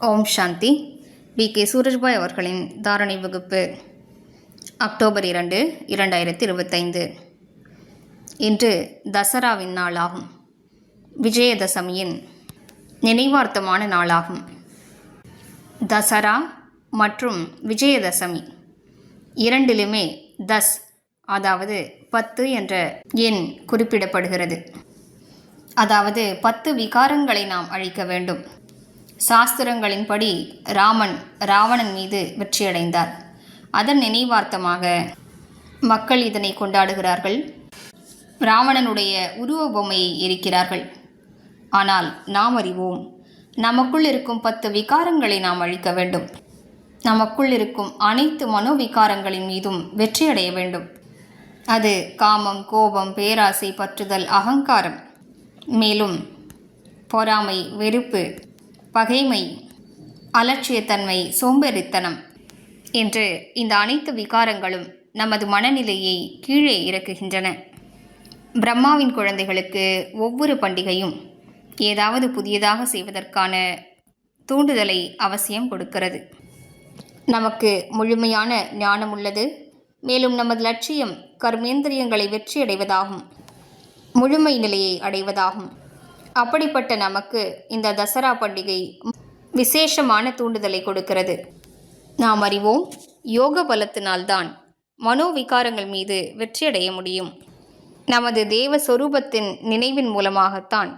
ஓம் சாந்தி. K Surajbhai அவர்களின் தாரணை வகுப்பு அக்டோபர் 2, 2025. இன்று தசராவின் நாளாகும். விஜயதசமியின் நினைவார்த்தமான நாளாகும். தசரா மற்றும் விஜயதசமி இரண்டிலுமே தஸ், அதாவது 10 என்ற எண் குறிப்பிடப்படுகிறது. அதாவது 10 விகாரங்களை நாம் அழிக்க வேண்டும். சாஸ்திரங்களின்படி ராவணன் மீது வெற்றியடைந்தார். அதன் நினைவார்த்தமாக மக்கள் இதனை கொண்டாடுகிறார்கள். ராவணனுடைய உருவ பொம்மையை எரிக்கிறார்கள். ஆனால் நாம் அறிவோம், நமக்குள் இருக்கும் 10 விகாரங்களை நாம் அழிக்க வேண்டும். நமக்குள் இருக்கும் அனைத்து மனோவிகாரங்களின் மீதும் வெற்றியடைய வேண்டும். அது காமம், கோபம், பேராசை, பற்றுதல், அகங்காரம், மேலும் பொறாமை, வெறுப்பு, பகைமை, அலட்சியத்தன்மை, சோம்பேறித்தனம் என்று இந்த அனைத்து விகாரங்களும் நமது மனநிலையை கீழே இறக்குகின்றன. பிரம்மாவின் குழந்தைகளுக்கு ஒவ்வொரு பண்டிகையும் ஏதாவது புதியதாக செய்வதற்கான தூண்டுதலை அவசியம் கொடுக்கிறது. நமக்கு முழுமையான ஞானம் உள்ளது. மேலும் நமது லட்சியம் கர்மேந்திரியங்களை வெற்றியடைவதாகும், முழுமை நிலையை அடைவதாகும். அப்படிப்பட்ட நமக்கு இந்த தசரா பண்டிகை விசேஷமான தூண்டுதலை கொடுக்கிறது. நாம் அறிவோம், யோக பலத்தினால்தான் மனோவிகாரங்கள் மீது வெற்றியடைய முடியும். நமது தேவ சொரூபத்தின் நினைவின் மூலமாகத்தான்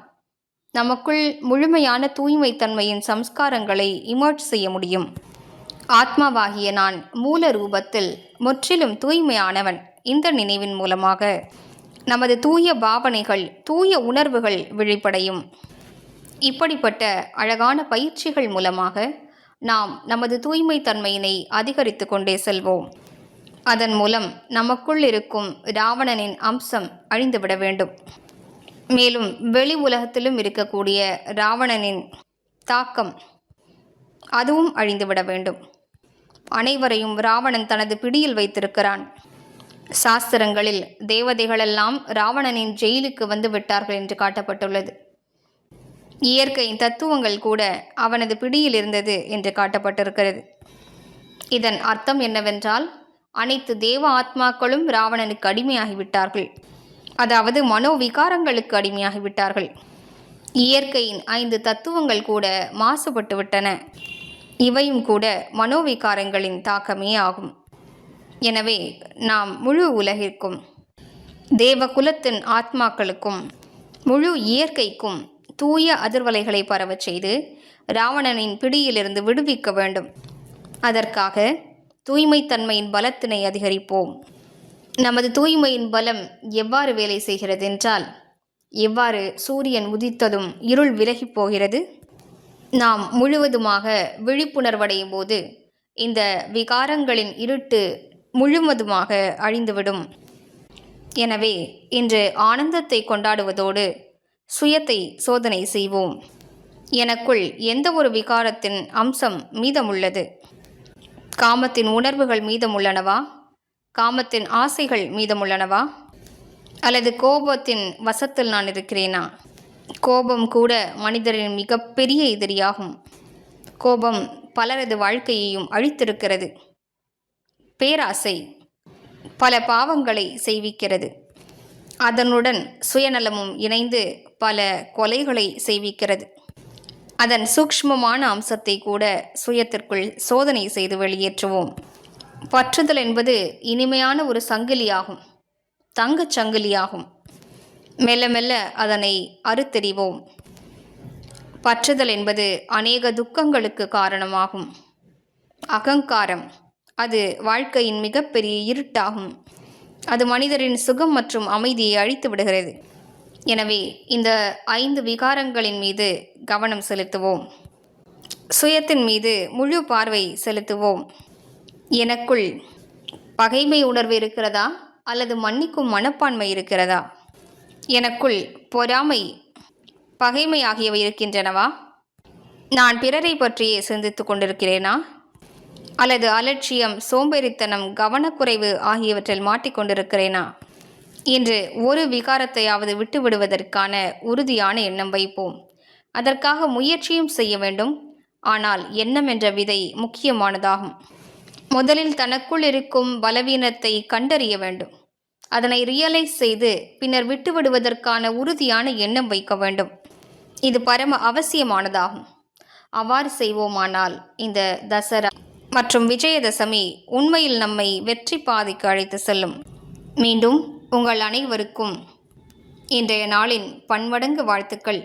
நமக்குள் முழுமையான தூய்மைத்தன்மையின் சம்ஸ்காரங்களை இமர்ஜ் செய்ய முடியும். ஆத்மாவாகிய நான் மூல ரூபத்தில் முற்றிலும் தூய்மையானவன். இந்த நினைவின் மூலமாக நமது தூய பாவனைகள், தூய உணர்வுகள் விழிப்படையும். இப்படிப்பட்ட அழகான பயிற்சிகள் மூலமாக நாம் நமது தூய்மை தன்மையினை அதிகரித்து கொண்டே செல்வோம். அதன் மூலம் நமக்குள் இருக்கும் ராவணனின் அம்சம் அழிந்துவிட வேண்டும். மேலும் வெளி உலகத்திலும் இருக்கக்கூடிய ராவணனின் தாக்கம் அதுவும் அழிந்துவிட வேண்டும். அனைவரையும் ராவணன் தனது பிடியில் வைத்திருக்கிறான். சாஸ்திரங்களில் தேவதைகளெல்லாம் ராவணனின் ஜெயிலுக்கு வந்து விட்டார்கள் என்று காட்டப்பட்டுள்ளது. இயற்கையின் தத்துவங்கள் கூட அவனது பிடியில் இருந்தது என்று காட்டப்பட்டிருக்கிறது. இதன் அர்த்தம் என்னவென்றால், அனைத்து தேவ ஆத்மாக்களும் ராவணனுக்கு அடிமையாகிவிட்டார்கள். அதாவது மனோவிகாரங்களுக்கு அடிமையாகிவிட்டார்கள். இயற்கையின் 5 தத்துவங்கள் கூட மாசுபட்டு விட்டன. இவையும் கூட மனோவிகாரங்களின் தாக்கமே ஆகும். எனவே நாம் முழு உலகிற்கும், தேவகுலத்தின் ஆத்மாக்களுக்கும், முழு இயற்கைக்கும் தூய அதிர்வலைகளை பரவச் செய்து ராவணனின் பிடியிலிருந்து விடுவிக்க வேண்டும். அதற்காக தூய்மைத்தன்மையின் பலத்தினை அதிகரிப்போம். நமது தூய்மையின் பலம் எவ்வாறு வேலை செய்கிறது என்றால், எவ்வாறு சூரியன் உதித்ததும் இருள் விலகி போகிறது, நாம் முழுவதுமாக விழிப்புணர்வடையும் போது இந்த விகாரங்களின் இருட்டு முழுவதுமாக அழிந்துவிடும். எனவே இன்று ஆனந்தத்தை கொண்டாடுவதோடு சுயத்தை சோதனை செய்வோம். எனக்குள் எந்த ஒரு விகாரத்தின் அம்சம் மீதமுள்ளது? காமத்தின் உணர்வுகள் மீதமுள்ளனவா? காமத்தின் ஆசைகள் மீதமுள்ளனவா? அல்லது கோபத்தின் வசத்தில் நான் இருக்கிறேனா? கோபம் கூட மனிதரின் மிகப்பெரிய எதிரியாகும். கோபம் பலரது வாழ்க்கையையும் அழித்திருக்கிறது. பேராசை பல பாவங்களை செய்விக்கிறது. அதனுடன் சுயநலமும் இணைந்து பல கொலைகளை செய்விக்கிறது. அதன் சூக்ஷ்மமான அம்சத்தை கூட சுயத்திற்குள் சோதனை செய்து வெளியேற்றுவோம். பற்றுதல் என்பது இனிமையான ஒரு சங்கிலியாகும், தங்கச் சங்கிலியாகும். மெல்ல மெல்ல அதனை அறுத்தெறிவோம். பற்றுதல் என்பது அநேக துக்கங்களுக்கு காரணமாகும். அகங்காரம் அது வாழ்க்கையின் மிகப்பெரிய இருட்டாகும். அது மனிதரின் சுகம் மற்றும் அமைதியை அழித்து விடுகிறது. எனவே இந்த 5 விகாரங்களின் மீது கவனம் செலுத்துவோம். சுயத்தின் மீது முழு பார்வை செலுத்துவோம். எனக்குள் பகைமை உணர்வு இருக்கிறதா அல்லது மன்னிக்கும் மனப்பான்மை இருக்கிறதா? எனக்குள் பொறாமை, பகைமை ஆகியவை இருக்கின்றனவா? நான் பிறரை பற்றியே சிந்தித்து கொண்டிருக்கிறேனா? அல்லது அலட்சியம், சோம்பேறித்தனம், கவனக்குறைவு ஆகியவற்றில் மாட்டிக்கொண்டிருக்கிறேனா? இன்று ஒரு விகாரத்தையாவது விட்டுவிடுவதற்கான உறுதியான எண்ணம் வைப்போம். அதற்காக முயற்சியும் செய்ய வேண்டும். ஆனால் எண்ணம் என்ற விதை முக்கியமானதாகும். முதலில் தனக்குள் இருக்கும் பலவீனத்தை கண்டறிய வேண்டும். அதனை ரியலைஸ் செய்து பின்னர் விட்டுவிடுவதற்கான உறுதியான எண்ணம் வைக்க வேண்டும். இது பரம அவசியமானதாகும். அவ்வாறு செய்வோமானால் இந்த தசரா மற்றும் விஜயதசமி உண்மையில் நம்மை வெற்றி பாதைக்கு அழைத்து செல்லும். மீண்டும் உங்கள் அனைவருக்கும் இன்றைய நாளின் பன்மடங்கு வாழ்த்துக்கள்.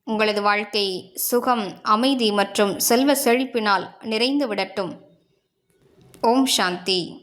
உங்களது வாழ்க்கை சுகம், அமைதி மற்றும் செல்வ செழிப்பினால் நிறைந்து விடட்டும். ஓம் சாந்தி.